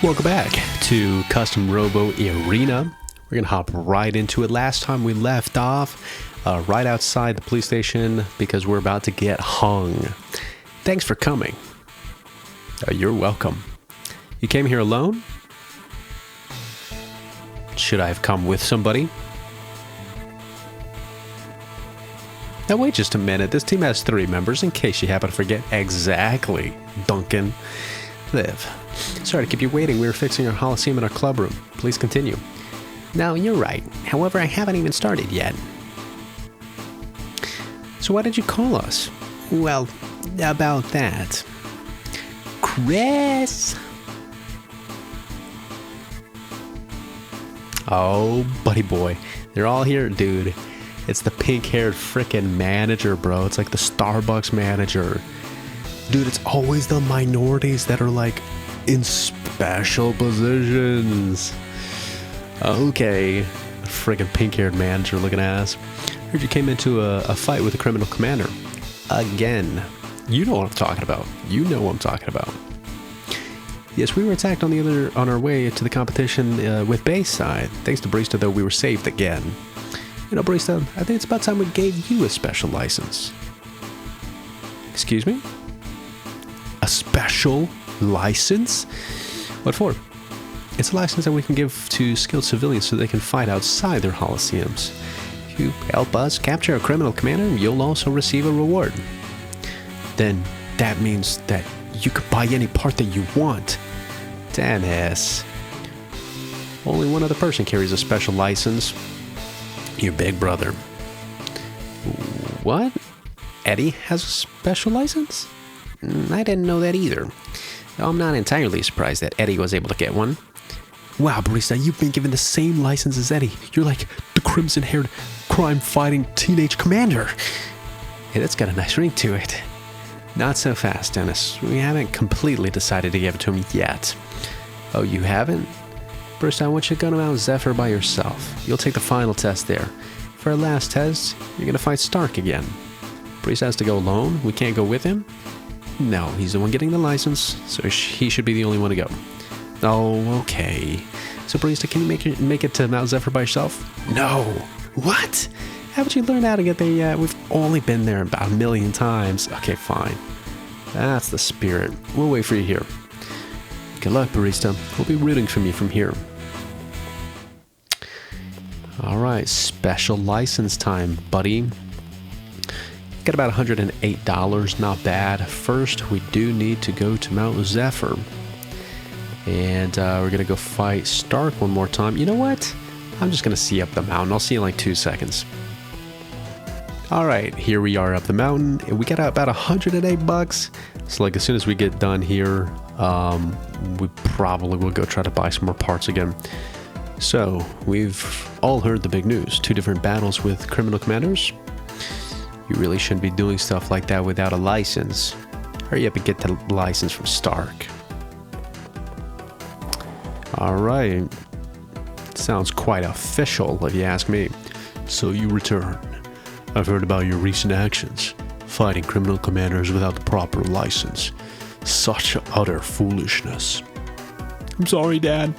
Welcome back to Custom Robo Arena. We're going to hop right into it. Last time we left off right outside the police station because we're about to get hung. Thanks for coming. You're welcome. You came here alone? Should I have come with somebody? Now wait just a minute. This team has 3 members in case you happen to forget. Exactly, Duncan. Liv. Sorry to keep you waiting. We were fixing our Holocene in our club room. Please continue. No, you're right. However, I haven't even started yet. So why did you call us? Well, about that. Chris! Oh, buddy boy. They're all here, dude. It's the pink-haired frickin' manager, bro. It's like the Starbucks manager. Dude, it's always the minorities that are like in special positions. Okay. Friggin' pink-haired manager looking ass. Heard you came into a fight with a criminal commander. Again. You know what I'm talking about. You know what I'm talking about. Yes, we were attacked on our way to the competition with Bayside. Thanks to Barista, though, we were saved again. You know, Barista, I think it's about time we gave you a special license. Excuse me? A special license? What for? It's a license that we can give to skilled civilians so they can fight outside their Holoceums. If you help us capture a criminal commander, you'll also receive a reward. Then that means that you could buy any part that you want. Dennis. Only one other person carries a special license. Your big brother. What? Eddie has a special license? I didn't know that either. I'm not entirely surprised that Eddie was able to get one. Wow, Barista, you've been given the same license as Eddie. You're like the crimson-haired, crime-fighting teenage commander. Hey, that's got a nice ring to it. Not so fast, Dennis. We haven't completely decided to give it to him yet. Oh, you haven't? First, I want you to go to Mount Zephyr by yourself. You'll take the final test there. For our last test, you're going to fight Stark again. Priest has to go alone? We can't go with him? No, he's the one getting the license, so he should be the only one to go. Oh, okay. So, Barista, can you make it to Mount Zephyr by yourself? No. What? Haven't you learned how to get there yet? We've only been there about 1 million times. Okay, fine. That's the spirit. We'll wait for you here. Good luck, Barista. We'll be rooting for you from here. Alright, special license time, buddy. Got about $108, not bad. First, we do need to go to Mount Zephyr. And we're going to go fight Stark one more time. You know what? I'm just going to see up the mountain. I'll see you in like 2 seconds. Alright, here we are up the mountain. And we got about $108. So like as soon as we get done here, we probably will go try to buy some more parts again. So, we've all heard the big news. 2 different battles with criminal commanders. You really shouldn't be doing stuff like that without a license. Hurry up and get the license from Stark. Alright. Sounds quite official, if you ask me. So you return. I've heard about your recent actions. Fighting criminal commanders without the proper license. Such utter foolishness. I'm sorry, Dad.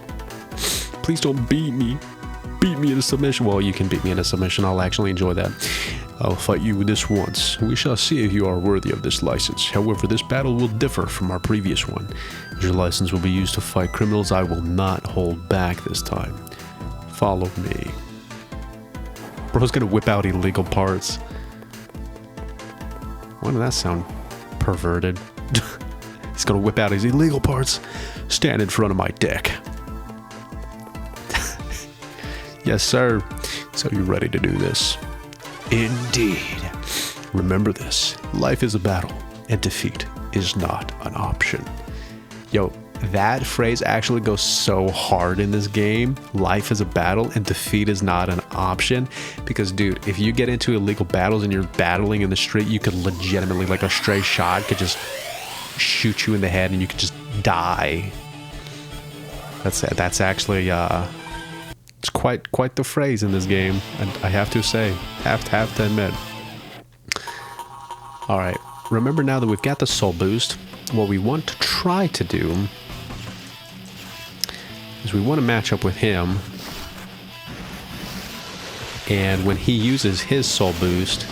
Please don't beat me. Beat me in a submission. Well, you can beat me in a submission. I'll actually enjoy that. I'll fight you with this once. We shall see if you are worthy of this license. However, this battle will differ from our previous one. As your license will be used to fight criminals, I will not hold back this time. Follow me. Bro's gonna whip out illegal parts. Why did that sound perverted? He's gonna whip out his illegal parts. Stand in front of my deck. Yes, sir. So you ready to do this? Indeed. Remember this. Life is a battle, and defeat is not an option. Yo, that phrase actually goes so hard in this game. Life is a battle, and defeat is not an option. Because, dude, if you get into illegal battles and you're battling in the street, you could legitimately, like a stray shot could just shoot you in the head and you could just die. That's actually, it's quite the phrase in this game, and I have to say, have to admit. Alright, remember now that we've got the soul boost, what we want to try to do is we want to match up with him. And when he uses his soul boost,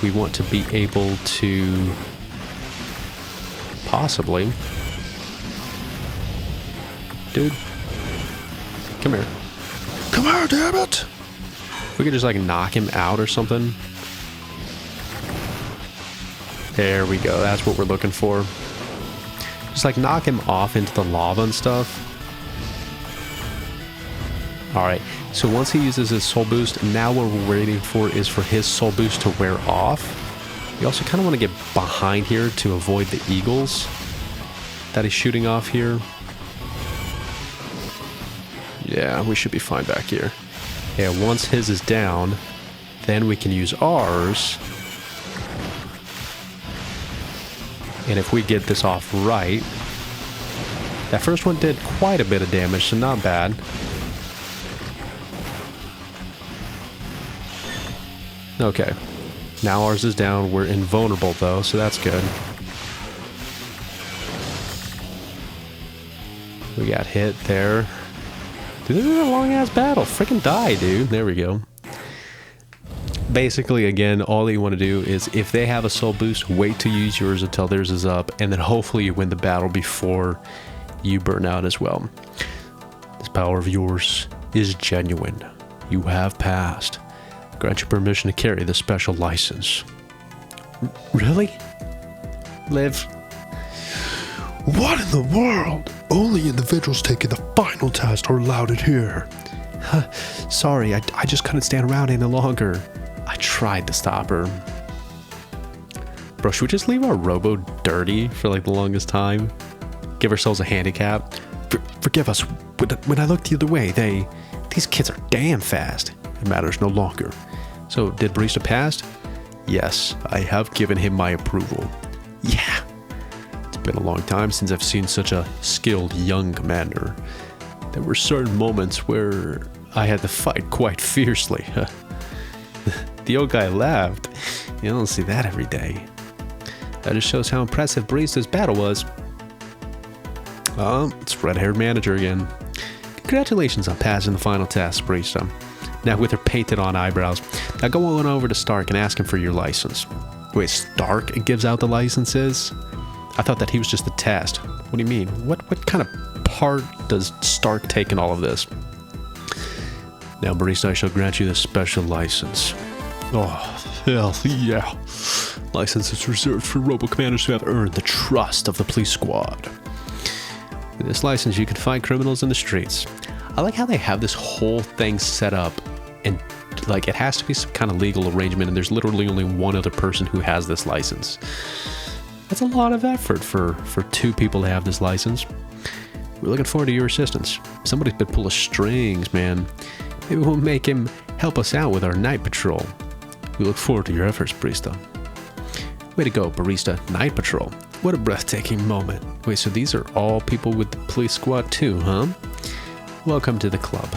we want to be able to possibly... Dude, come here. Come here, damn it! We could just like knock him out or something. There we go, that's what we're looking for. Just like knock him off into the lava and stuff. Alright, so once he uses his soul boost, now what we're waiting for is for his soul boost to wear off. We also kind of want to get behind here to avoid the eagles that he's shooting off here. Yeah, we should be fine back here. Yeah, once his is down, then we can use ours. And if we get this off right, that first one did quite a bit of damage, so not bad. Okay, now ours is down. We're invulnerable though, so that's good. We got hit there. Dude, this is a long-ass battle. Freaking die, dude. There we go. Basically, again, all you want to do is, if they have a soul boost, wait to use yours until theirs is up, and then hopefully you win the battle before you burn out as well. This power of yours is genuine. You have passed. Grant you permission to carry the special license. Really? Liv? What in the world? Only individuals taking the final test are allowed in here. Sorry, I just couldn't stand around any longer. I tried to stop her. Bro, should we just leave our Robo dirty for like the longest time? Give ourselves a handicap? Forgive us. When I looked the other way, these kids are damn fast. It matters no longer. So, did Barista pass? Yes, I have given him my approval. Yeah. It's been a long time since I've seen such a skilled young commander. There were certain moments where I had to fight quite fiercely. The old guy laughed. You don't see that every day. That just shows how impressive Barista's battle was. It's red-haired manager again. Congratulations on passing the final test, Barista. Now with her painted-on eyebrows. Now go on over to Stark and ask him for your license. Wait, Stark gives out the licenses? I thought that he was just the test. What do you mean? What kind of part does Stark take in all of this? Now, Barista, I shall grant you the special license. Oh, hell yeah. License is reserved for Robo commanders who have earned the trust of the police squad. With this license, you can fight criminals in the streets. I like how they have this whole thing set up, and like it has to be some kind of legal arrangement, and there's literally only one other person who has this license. That's a lot of effort for two people to have this license. We're looking forward to your assistance. Somebody's been pulling strings, man. Maybe we'll make him help us out with our night patrol. We look forward to your efforts, Barista. Way to go, Barista. Night patrol. What a breathtaking moment. Wait, so these are all people with the police squad too, huh? Welcome to the club.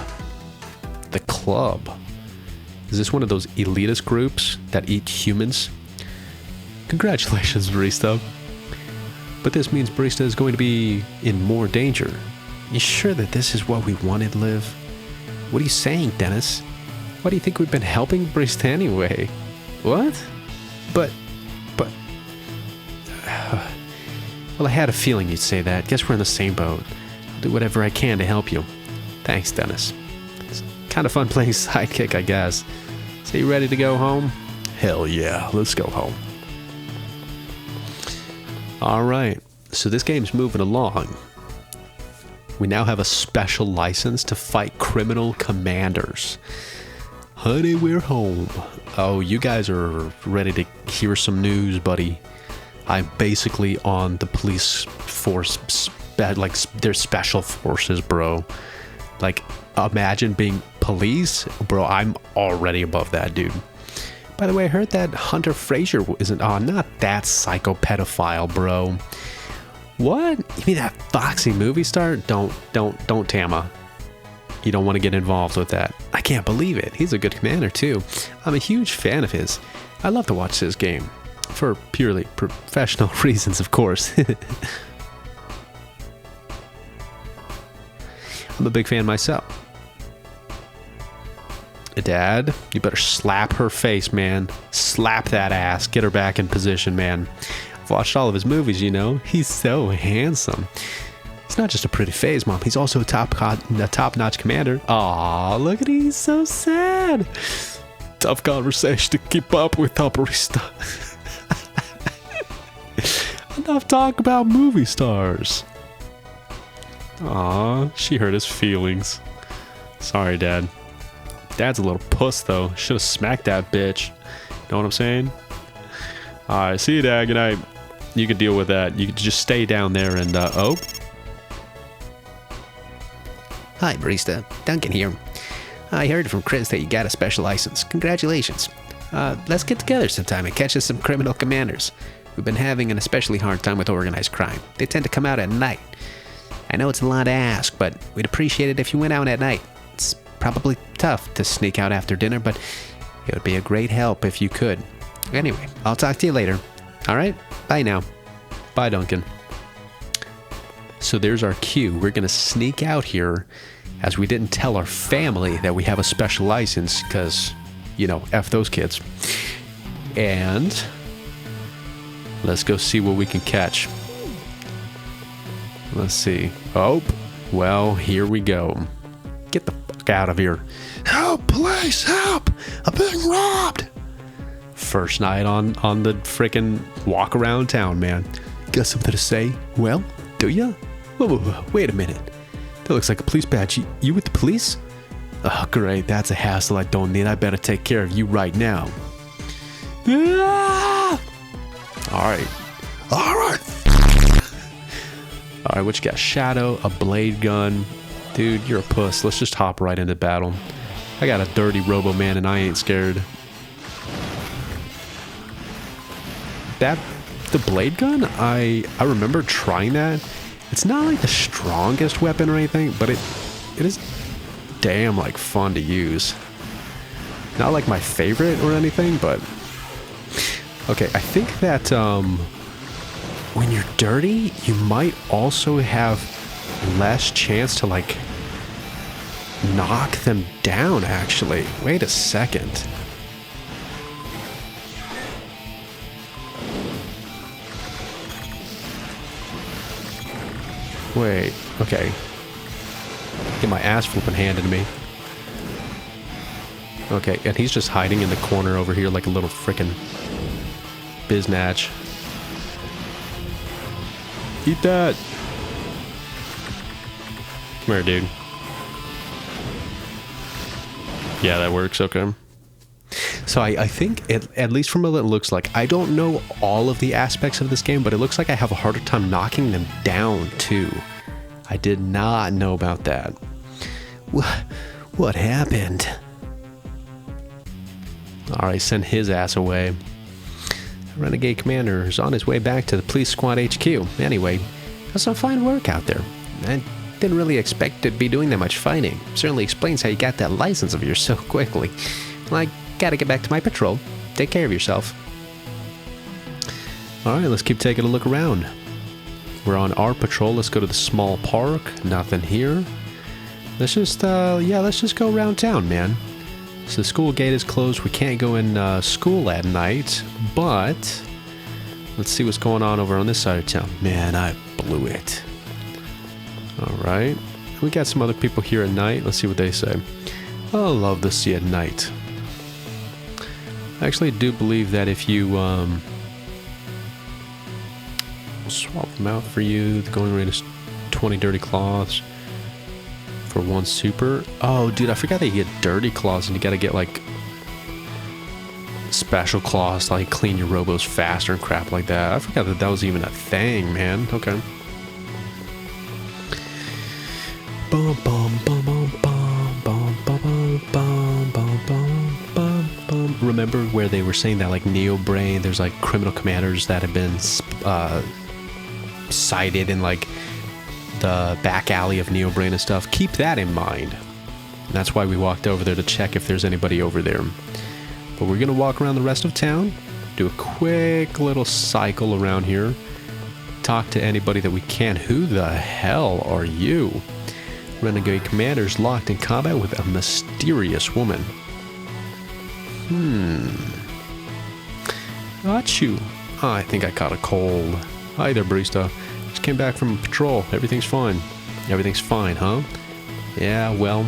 The club? Is this one of those elitist groups that eat humans? Congratulations, Barista. But this means Barista is going to be in more danger. You sure that this is what we wanted, Liv? What are you saying, Dennis? Why do you think we've been helping Barista anyway? What? But... Well, I had a feeling you'd say that. Guess we're in the same boat. I'll do whatever I can to help you. Thanks, Dennis. It's kind of fun playing sidekick, I guess. So you ready to go home? Hell yeah, let's go home. Alright, so this game's moving along. We now have a special license to fight criminal commanders. Honey, we're home. Oh, you guys are ready to hear some news, buddy. I'm basically on the police force, like, they're special forces, bro. Like, imagine being police? Bro, I'm already above that, dude. By the way, I heard that Hunter Fraser isn't on. Not that psychopedophile, bro. What? You mean that Foxy movie star? Don't, Tama. You don't want to get involved with that. I can't believe it. He's a good commander, too. I'm a huge fan of his. I love to watch this game. For purely professional reasons, of course. I'm a big fan myself. Dad, you better slap her face, man. Slap that ass. Get her back in position, man. I've watched all of his movies, you know. He's so handsome. He's not just a pretty face, Mom. He's also a top-notch commander. Aw, look at him. He's so sad. Tough conversation to keep up with, Barista. Enough talk about movie stars. Aw, she hurt his feelings. Sorry, Dad. Dad's a little puss, though. Should have smacked that bitch. Know what I'm saying? Alright, see you, Dad. Good night. You can deal with that. You can just stay down there and, oh. Hi, Barista. Duncan here. I heard from Chris that you got a special license. Congratulations. Let's get together sometime and catch us some criminal commanders. We've been having an especially hard time with organized crime. They tend to come out at night. I know it's a lot to ask, but we'd appreciate it if you went out at night. It's probably tough to sneak out after dinner, but it would be a great help if you could. Anyway, I'll talk to you later. All right? Bye now. Bye, Duncan. So there's our cue. We're going to sneak out here as we didn't tell our family that we have a special license because, you know, F those kids. And let's go see what we can catch. Let's see. Oh, well, here we go. Get the fuck out of here. Help, police, help! I'm being robbed! First night on the frickin' walk around town, man. Got something to say? Well, do ya? Whoa, wait a minute. That looks like a police badge. You with the police? Oh, great. That's a hassle I don't need. I better take care of you right now. Ah! Alright. Alright, what you got? Shadow, a blade gun. Dude, you're a puss. Let's just hop right into battle. I got a dirty Robo man and I ain't scared. The blade gun, I remember trying that. It's not like the strongest weapon or anything, but it is damn like fun to use. Not like my favorite or anything, but okay, I think that when you're dirty, you might also have less chance to like knock them down actually. Wait a second. Wait, okay. Get my ass flipping handed to me. Okay, and he's just hiding in the corner over here like a little frickin' biznatch. Eat that! Come here, dude. Yeah, that works, okay. So I think, at least from what it looks like, I don't know all of the aspects of this game, but it looks like I have a harder time knocking them down, too. I did not know about that. What happened? Alright, send his ass away. Renegade Commander is on his way back to the Police Squad HQ. Anyway, that's some fine work out there. I didn't really expect to be doing that much fighting. Certainly explains how you got that license of yours so quickly. Well, I gotta get back to my patrol. Take care of yourself. Alright, let's keep taking a look around. We're on our patrol. Let's go to the small park. Nothing here. Let's just, let's just go around town, man. So the school gate is closed. We can't go in school at night, but let's see what's going on over on this side of town. Man, I blew it. Alright. We got some other people here at night. Let's see what they say. I love to see at night. I actually do believe that if you, we'll swap them out for you. The going rate is 20 dirty cloths for 1 super. Oh, dude, I forgot that you get dirty cloths and you gotta get, like, special cloths to, like, clean your robos faster and crap like that. I forgot that that was even a thing, man. Okay. Bum, bum, bum, bum, bum, bum, bum, bum, bum, bum, bum, bum. Remember where they were saying that, like, Neo Brain, there's, like, criminal commanders that have been, sighted in like the back alley of Neo Brain and stuff. Keep that in mind. And that's why we walked over there to check if there's anybody over there. But we're gonna walk around the rest of town, do a quick little cycle around here, talk to anybody that we can. Who the hell are you? Renegade commanders locked in combat with a mysterious woman. Got you. Oh, I think I caught a cold. Hi there, barista. Just came back from patrol. Everything's fine. Everything's fine, huh? Yeah, well,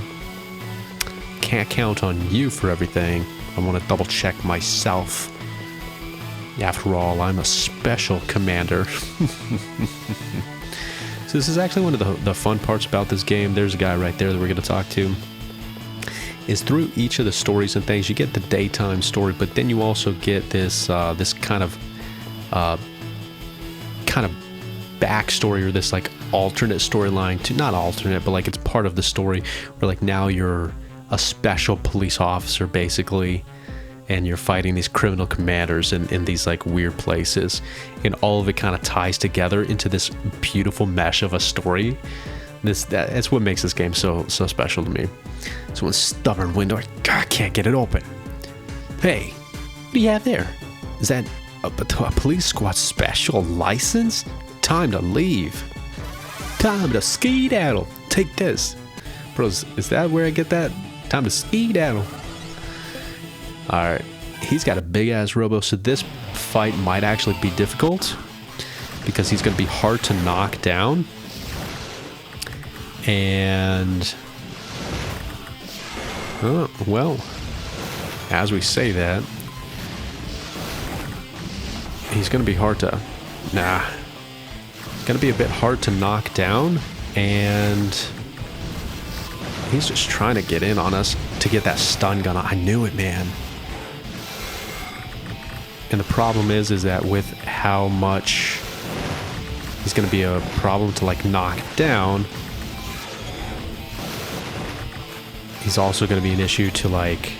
can't count on you for everything. I want to double check myself. After all, I'm a special commander. So this is actually one of the fun parts about this game. There's a guy right there that we're going to talk to. Is through each of the stories and things, you get the daytime story, but then you also get this this kind of backstory, or this like alternate storyline to, not alternate, but like it's part of the story where like now you're a special police officer basically, and you're fighting these criminal commanders in these like weird places, and all of it kind of ties together into this beautiful mesh of a story. That's what makes this game so special to me. So one stubborn window, I can't get it open. Hey, what do you have there? Is that a police squad special license? Time to leave. Time to skedaddle. Take this. Bros, is that where I get that? Time to skedaddle. Alright, he's got a big ass Robo, so this fight might actually be difficult because he's going to be hard to knock down. And oh, well, as we say that, he's going to be hard to, going to be a bit hard to knock down, and he's just trying to get in on us to get that stun gun. I knew it, man. And the problem is that with how much he's going to be a problem to like knock down, he's also going to be an issue to like,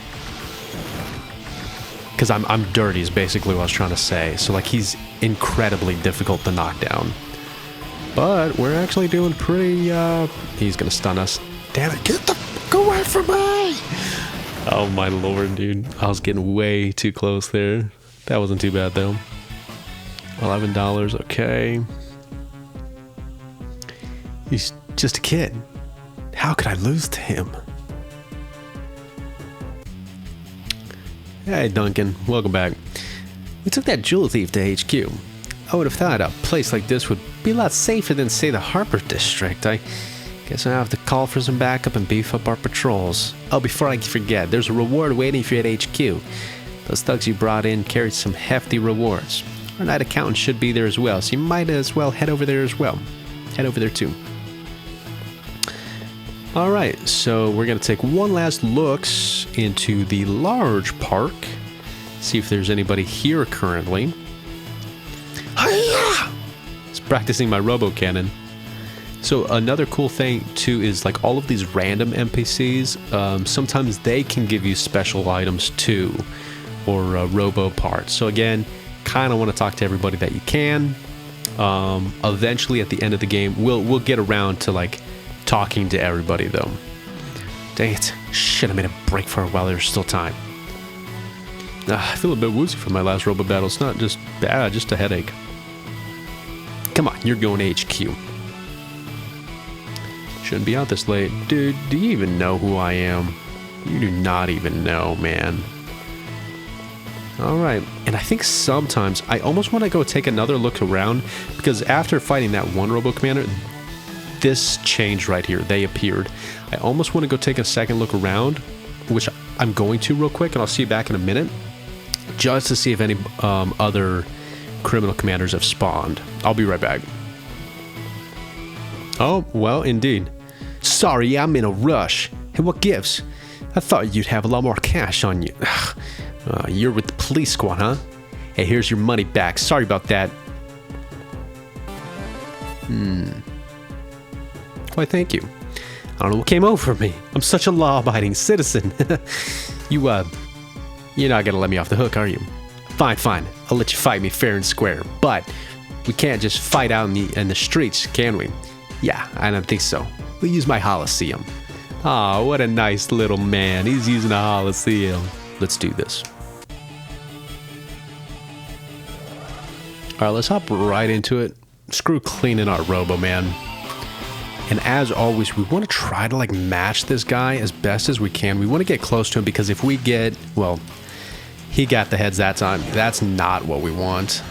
because I'm dirty is basically what I was trying to say. So like he's incredibly difficult to knock down. But we're actually doing pretty, he's going to stun us. Damn it, get the fuck away from me! Oh my lord, dude. I was getting way too close there. That wasn't too bad though. $11, okay. He's just a kid. How could I lose to him? Hey Duncan, welcome back. We took that jewel thief to HQ. I would have thought a place like this would be a lot safer than, say, the Harper District. I guess I have to call for some backup and beef up our patrols. Oh, before I forget, there's a reward waiting for you at HQ. Those thugs you brought in carried some hefty rewards. Our night accountant should be there as well, so you might as well head over there as well. Head over there too. Alright, so we're going to take one last look into the large park. See if there's anybody here currently. Hi-ya! Just practicing my Robo cannon. So another cool thing too is like all of these random NPCs, sometimes they can give you special items too, or Robo parts. So again, kind of want to talk to everybody that you can. Eventually at the end of the game, we'll get around to like talking to everybody though. Dang it. Shit, I made a break for a while there's still time. I feel a bit woozy from my last Robo battle. It's not just bad, just a headache. Come on, you're going to HQ. Shouldn't be out this late. Dude, do you even know who I am? You do not even know, man. Alright, and I think sometimes I almost want to go take another look around, because after fighting that one Robo Commander, this changed right here. They appeared. I almost want to go take a second look around, which I'm going to real quick, and I'll see you back in a minute, just to see if any other criminal commanders have spawned. I'll be right back. Oh, well, indeed. Sorry, I'm in a rush. Hey, what gives? I thought you'd have a lot more cash on you. You're with the police squad, huh? Hey, here's your money back. Sorry about that. Why, thank you. I don't know what came over me. I'm such a law-abiding citizen. You're not gonna let me off the hook, are you? Fine. I'll let you fight me fair and square. But we can't just fight out in the streets, can we? Yeah, I don't think so. We'll use my Holosseum. Aw, what a nice little man. He's using a Holosseum. Let's do this. Alright, let's hop right into it. Screw cleaning our Robo, man. And as always, we want to try to like match this guy as best as we can. We want to get close to him because if we get, well, he got the heads that time. That's not what we want.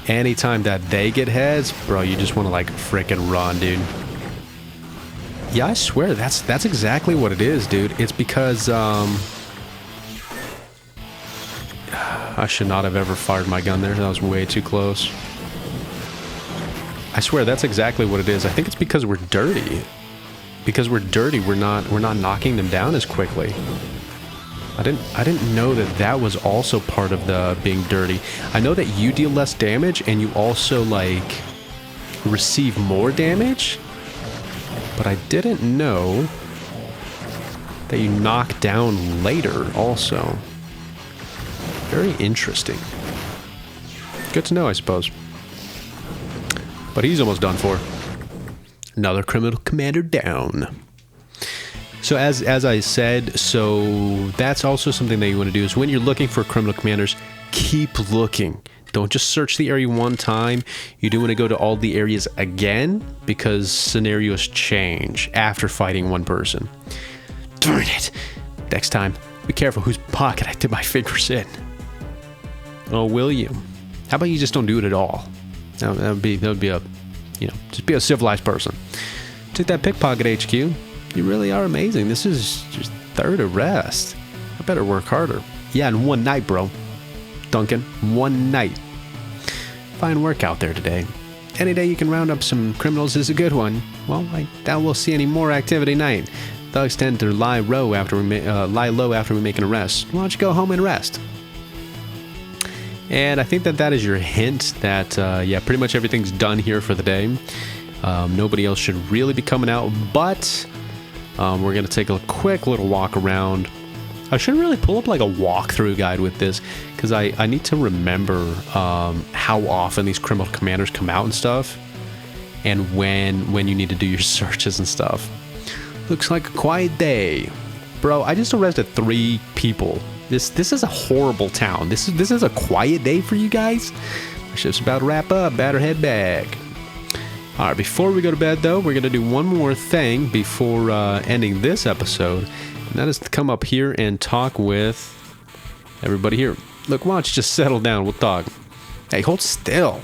Anytime that they get heads, bro, you just want to like freaking run, dude. Yeah, I swear that's exactly what it is, dude. It's because I should not have ever fired my gun there. That was way too close. I swear that's exactly what it is. I think it's because we're dirty. Because we're dirty, we're not knocking them down as quickly. I didn't know that was also part of the being dirty. I know that you deal less damage and you also like receive more damage, but I didn't know that you knock down later also. Very interesting. Good to know, I suppose. But he's almost done for. Another criminal commander down. So as I said, so that's also something that you want to do is when you're looking for criminal commanders, keep looking. Don't just search the area one time. You do want to go to all the areas again because scenarios change after fighting one person. Darn it. Next time, be careful whose pocket I did my fingers in. Oh, will you? How about you just don't do it at all? That would be a, just be a civilized person. Take that pickpocket HQ. You really are amazing. This is just third arrest. I better work harder. Yeah, in one night, bro. Duncan, one night. Fine work out there today. Any day you can round up some criminals is a good one. Well, I doubt we'll see any more activity tonight. Thugs tend to lie low after we make an arrest. Why don't you go home and rest? And I think that is your hint that, yeah, pretty much everything's done here for the day. Nobody else should really be coming out, but we're going to take a quick little walk around. I should really pull up like a walkthrough guide with this because I need to remember how often these criminal commanders come out and stuff and when you need to do your searches and stuff. Looks like a quiet day. Bro, I just arrested 3 people. This is a horrible town. This is a quiet day for you guys. My shift's about to wrap up. Better head back. All right, before we go to bed, though, we're going to do one more thing before ending this episode, and that is to come up here and talk with everybody here. Look, why don't you just settle down? We'll talk. Hey, hold still.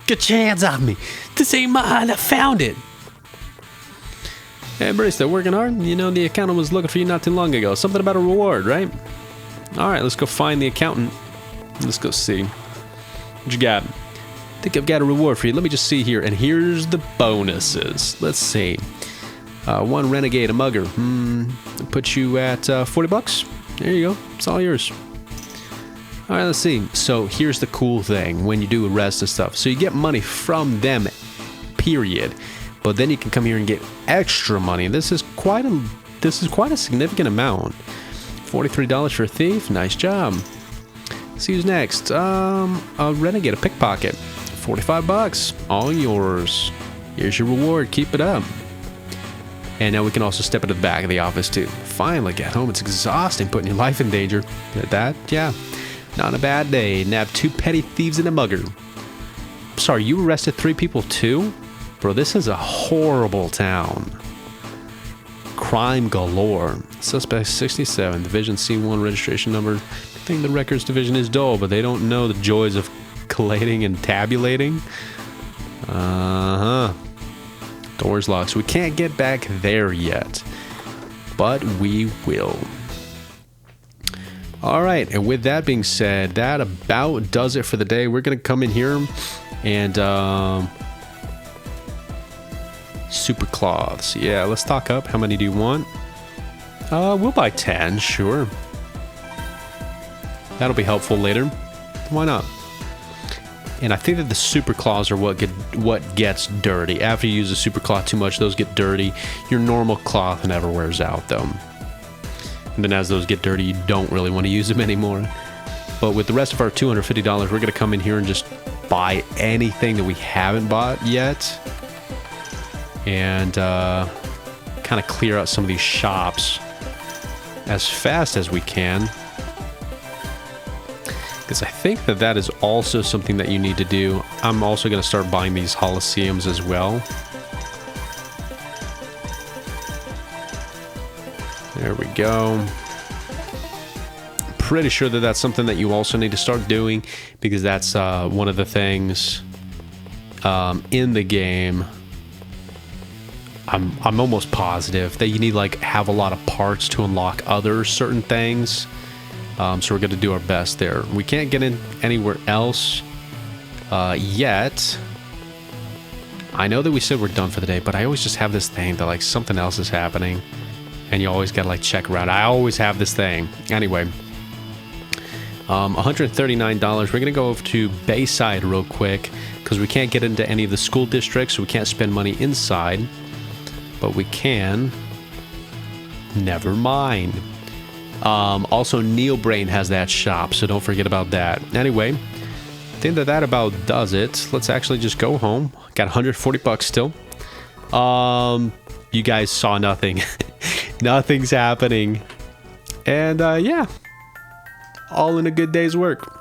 Get your hands off me. This ain't mine. I found it. Hey, Barista, working hard? You know, the accountant was looking for you not too long ago. Something about a reward, right? All right, let's go find the accountant. Let's go see. What you got? I think I've got a reward for you. Let me just see here. And here's the bonuses. Let's see. 1 renegade, a mugger. Put you at $40. There you go. It's all yours. All right, let's see. So here's the cool thing when you do arrest and stuff. So you get money from them, period. But then you can come here and get extra money. This is quite a significant amount. $43 for a thief. Nice job. See who's next. A renegade, a pickpocket. $45. All yours. Here's your reward. Keep it up. And now we can also step into the back of the office too. Finally get home. It's exhausting putting your life in danger. That, yeah, not a bad day. Nab 2 petty thieves and a mugger. Sorry, you arrested 3 people too? Bro, this is a horrible town. Crime galore. Suspect 67, Division C1 registration number. I think the records division is dull, but they don't know the joys of collating and tabulating. Door's locked, so we can't get back there yet. But we will. Alright, and with that being said, that about does it for the day. We're going to come in here and... super cloths. Yeah, let's stock up. How many do you want? We'll buy 10, sure. That'll be helpful later. Why not? And I think that the super claws are what gets dirty. After you use the super cloth too much, those get dirty. Your normal cloth never wears out, though. And then as those get dirty, you don't really want to use them anymore. But with the rest of our $250, we're going to come in here and just buy anything that we haven't bought yet. And kind of clear out some of these shops as fast as we can. because I think that that is also something that you need to do. I'm also going to start buying these Coliseums as well. There we go. Pretty sure that that's something that you also need to start doing, because that's one of the things in the game. I'm almost positive that you need like have a lot of parts to unlock other certain things. So we're going to do our best there. We can't get in anywhere else yet. I know that we said we're done for the day, but I always just have this thing that like something else is happening, and you always got to like check around. I always have this thing. Anyway, $139. We're going to go over to Bayside real quick because we can't get into any of the school districts, so we can't spend money inside, but we can. Never mind. Also, Neil Brain has that shop, so don't forget about that. Anyway, I think that about does it. Let's actually just go home. Got $140 still. You guys saw nothing. Nothing's happening. And yeah, all in a good day's work.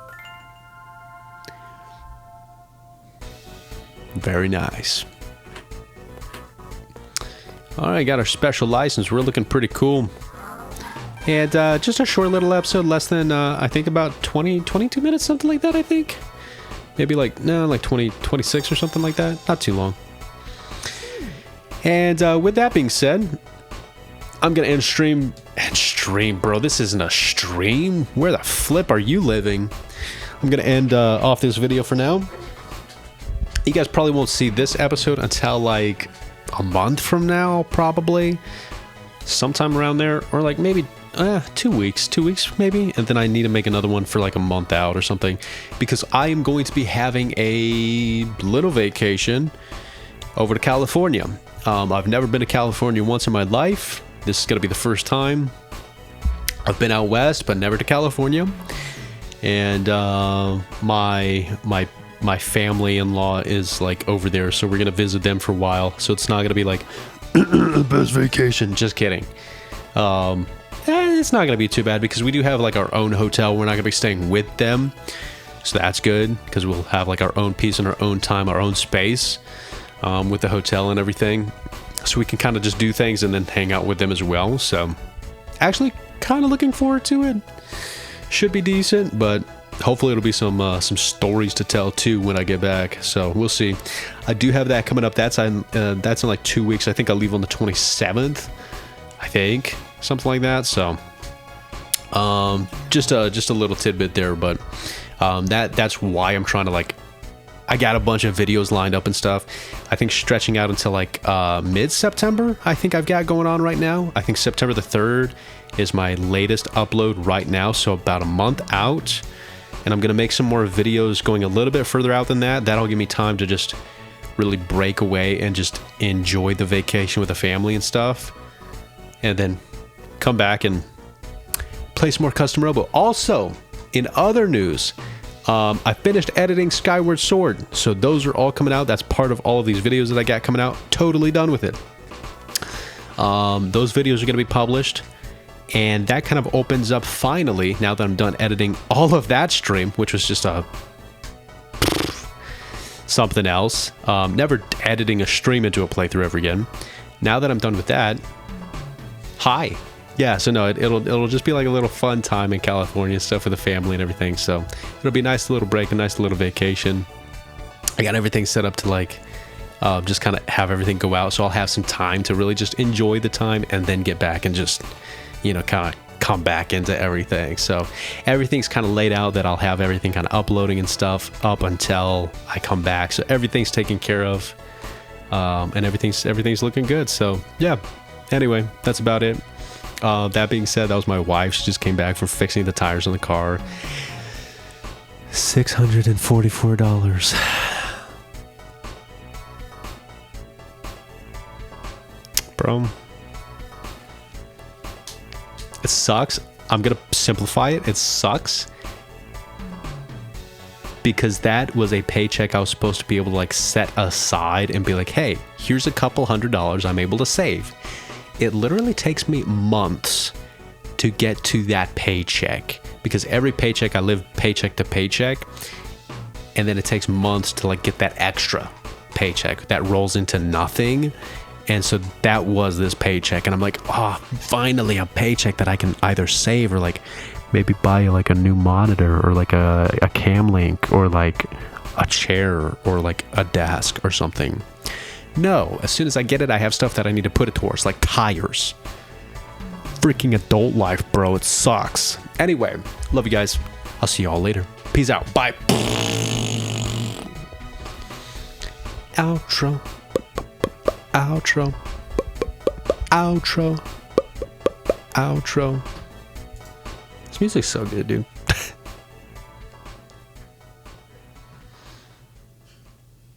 Very nice. All right, got our special license. We're looking pretty cool. And just a short little episode, less than, I think about 22 minutes, something like that, I think. Maybe like, no, like 26 or something like that. Not too long. And with that being said, I'm going to end stream. End stream, bro. This isn't a stream. Where the flip are you living? I'm going to end off this video for now. You guys probably won't see this episode until like a month from now, probably. Sometime around there, or like maybe 2 weeks maybe, and then I need to make another one for like a month out or something, because I am going to be having a little vacation over to California. I've never been to California once in my life. This is going to be the first time. I've been out west, but never to California. And my family-in-law is like over there, so we're gonna visit them for a while. So it's not gonna be like best vacation. Just kidding. It's not gonna be too bad because we do have like our own hotel. We're not gonna be staying with them, so that's good because we'll have like our own peace and our own time, our own space with the hotel and everything. So we can kind of just do things and then hang out with them as well. So actually, kind of looking forward to it. Should be decent, but hopefully it'll be some stories to tell too when I get back. So we'll see. I do have that coming up. That's in like 2 weeks. I think I'll leave on the 27th. I think something like that. So just a little tidbit there, but that's why I'm trying to like. I got a bunch of videos lined up and stuff. I think stretching out until like mid-September. I think I've got going on right now. I think September the 3rd is my latest upload right now. So about a month out. And I'm going to make some more videos going a little bit further out than that. That'll give me time to just really break away and just enjoy the vacation with the family and stuff. And then come back and play some more custom Robo. Also, in other news, I finished editing Skyward Sword. So those are all coming out. That's part of all of these videos that I got coming out. Totally done with it. Those videos are going to be published. And that kind of opens up finally, now that I'm done editing all of that stream, which was just something else. Never editing a stream into a playthrough ever again. Now that I'm done with that, hi. Yeah, so no, it'll just be like a little fun time in California, stuff with the family and everything. So it'll be a nice little break, a nice little vacation. I got everything set up to like just kind of have everything go out. So I'll have some time to really just enjoy the time and then get back and just, you know, kind of come back into everything. So everything's kind of laid out that I'll have everything kind of uploading and stuff up until I come back. So everything's taken care of, and everything's looking good. So yeah, anyway, that's about it. That being said, that was my wife. She just came back from fixing the tires on the car. $644. Bro. It sucks. I'm going to simplify it. It sucks. Because that was a paycheck I was supposed to be able to like set aside and be like, hey, here's a couple $100 I'm able to save. It literally takes me months to get to that paycheck because every paycheck I live paycheck to paycheck, and then it takes months to like get that extra paycheck that rolls into nothing. And so that was this paycheck, and I'm like, oh, finally a paycheck that I can either save or like maybe buy like a new monitor or like a cam link or like a chair or like a desk or something. No, as soon as I get it, I have stuff that I need to put it towards, like tires. Freaking adult life, bro. It sucks. Anyway, love you guys. I'll see y'all later. Peace out. Bye. Outro. Outro. Outro. Outro. This music's so good, dude.